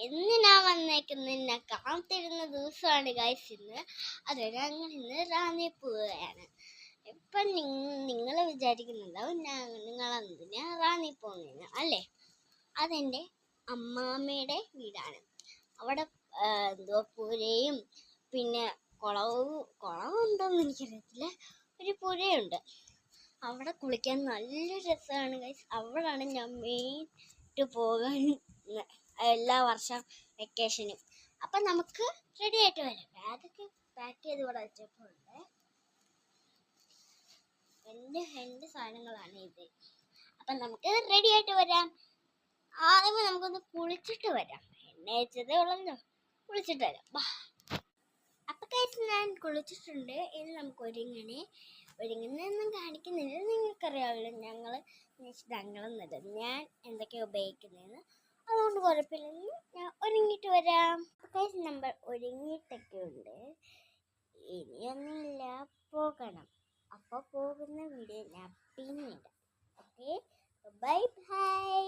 ഇന്ന് ഞാൻ വന്നേക്കുന്നത് എന്നെ കാത്തിരുന്ന ദിവസമാണ് ഗൈസ് ഇന്ന്. അതെ, ഞങ്ങൾ ഇന്ന് റാന്നി പോവുകയാണ്. ഇപ്പം നിങ്ങൾ വിചാരിക്കുന്നുണ്ടാവും നിങ്ങളെന്തിനാ റാന്നി പോകുന്നതെന്ന് അല്ലേ? അതെൻ്റെ അമ്മാമ്മയുടെ വീടാണ്. അവിടെ എന്തോ പുരയും പിന്നെ കുളമുണ്ടോയെന്ന് എനിക്കറിയത്തില്ല, ഒരു പുരയുണ്ട്. അവിടെ കുളിക്കാൻ നല്ല രസമാണ് ഗൈസ്. അവിടാണ് ഞാൻ മെയിൻ പോകാൻ എല്ലാ വർഷം വെക്കേഷനും. അപ്പം നമുക്ക് റെഡി ആയിട്ട് വരാം. ബാഗൊക്കെ പാക്ക് ചെയ്ത് ഇവിടെ വെച്ചപ്പോഴുണ്ട്. എൻ്റെ സാധനങ്ങളാണ് ഇത്. അപ്പം നമുക്ക് റെഡി ആയിട്ട് വരാം. ആദ്യമേ നമുക്കൊന്ന് കുളിച്ചിട്ട് വരാം. എണ്ണ വെച്ചതേ ഉള്ളല്ലോ, കുളിച്ചിട്ട് വരാം. അപ്പം കഴിച്ച് ഞാൻ കുളിച്ചിട്ടുണ്ട്. ഇനി നമുക്ക് ഒരുങ്ങുന്നൊന്നും കാണിക്കുന്നില്ല, നിങ്ങൾക്കറിയാമല്ലോ ഞങ്ങളെന്നല്ല ഞാൻ എന്തൊക്കെയാണ് ഉപയോഗിക്കുന്നതെന്ന്. അതുകൊണ്ട് കുഴപ്പമില്ലെന്ന് ഞാൻ ഒരുങ്ങിയിട്ട് വരാം. കഴിച്ച് നമ്മൾ ഒരുങ്ങിയിട്ടൊക്കെ ഉണ്ട്. ഇനിയൊന്നുമില്ല, പോകണം. അപ്പോൾ പോകുന്ന വീഡിയോ ഞാൻ പിന്നീട്. Okay, bye bye.